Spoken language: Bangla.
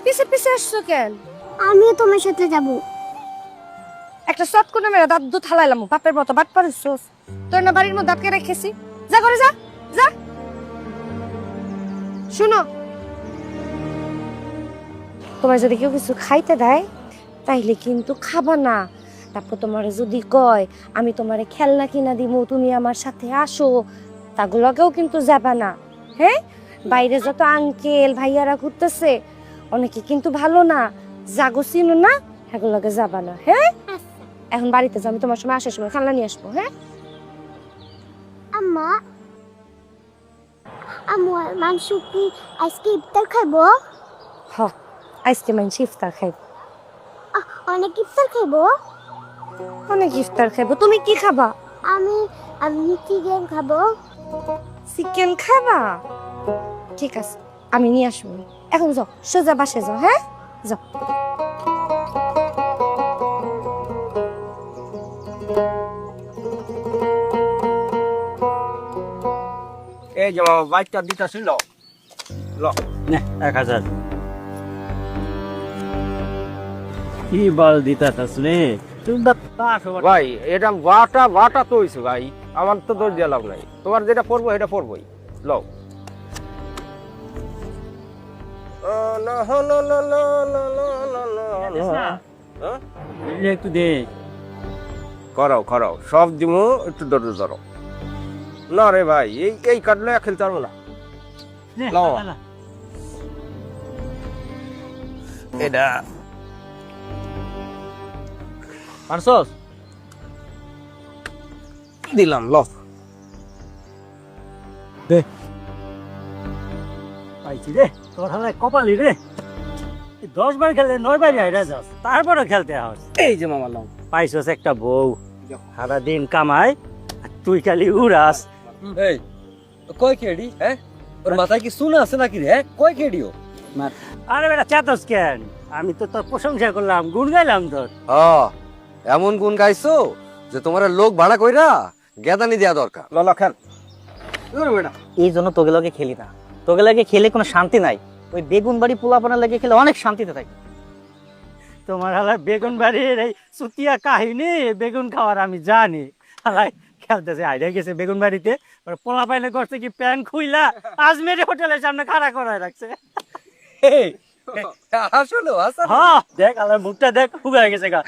পিছে পিছে আসছো কেন? আমিও তোমার সাথে যাব। একটা শট করে মেরে দাঁত দুধ হালাইলাম, বাপের মতো বাট পারিস। তোর না বাড়ির মধ্যে আটকে রেখেছি, যা করে যা যা। শুনো, তোমার যদি কেউ কিছু খাইতে দেয় তাইলে কিন্তু খাবা না। তারপর তোমার যদি কয় আমি তোমারে খেলনা কিনা দিমু, তুমি আমার সাথে আসো, তাগুলোকেও কিন্তু যাবা না। হ্যাঁ, বাইরে যত আঙ্কেল ভাইয়ারা ঘুরতেছে অনেকে কিন্তু ভালো না, জাগো চিনো না, এগুলোকে যাবা না। হ্যাঁ, এখন বাড়িতে যাও, আমি তোমার সময় আসার সময় খেলনা নিয়ে আসবো। হ্যাঁ আম্মা, আম্মু মাংস কি আজকে ইফতার খাবো? হ, আজকে মাইন ইফতার খাইব। অনেক ইফতার খাবো। অনেক ইফতার খাইব। তুমি কি খাবা? আমি আমি চিকেন খাবো। চিকেন খাবা? ঠিক আছে, আমি নিয়ে আসবো। এখন যাও, সোজা বাসে যাও। হ্যাঁ যাও। এই যে মামা বাইকটা দিতেছি, ল ল। নে 1000 কি বল দিতাছস রে? তুই ভাই এটা বাটা বাটা তো হইছে ভাই, আমার তো দোষ দিয়ে লাভ নাই। তোমার যেটা পড়বো এটা পড়বোই, লও। একটু দে। করাও করাও, সব দিমু, একটু ধৈর্য ধরো। না রে ভাই, এই এই কাটলে খেলতে পারবো না। নে, লও। পালা। এটা পারছস? দিলাম, ল। পাইছি রে, তোর হালায় কপালি রে। 10 বার খেলে 9 বারই হাইরা যাস, তারপরে খেলতে আস। এই যে মামা, লও। পাইছস একটা বউ, সারা দিন কামাই আর তুই খালি উড়াস। এই কয় কেডি? হ্যাঁ, ওর মাথায় কি শুনে আছে নাকি রে? কয় কেডিও? আরে বেটা চেতস কেন? আমি তো তোর প্রশংসা করলাম, গুণ গাইলাম তোর। এমন গুণ গাইছো যে তোমার লোক ভাড়া কইরা গেদানি দেয়া দরকার। ল ল খেল। বেটা এই জন্য তোকে লগে খেলি না। তোকে লাগে খেলে কোনো শান্তি নাই। ওই বেগুন বাড়ি পোলাপানা লাগে খেলে অনেক শান্তিতে থাকি। তোমার হালায় বেগুন বাড়ির এই সুতিয়া কাহিনী, বেগুন খাওয়ার আমি জানি। হালায় খেলতেছে, আইডিয়া গেছে বেগুন বাড়িতে, পোলা পাইলে করছে কি প্যান খুইলা আজমেরি হোটেলের সামনে খাড়া করায় রাখছে। আসলে হ্যাঁ দেখ, আলার মুখটা দেখ, খুব হয়ে গেছে গা।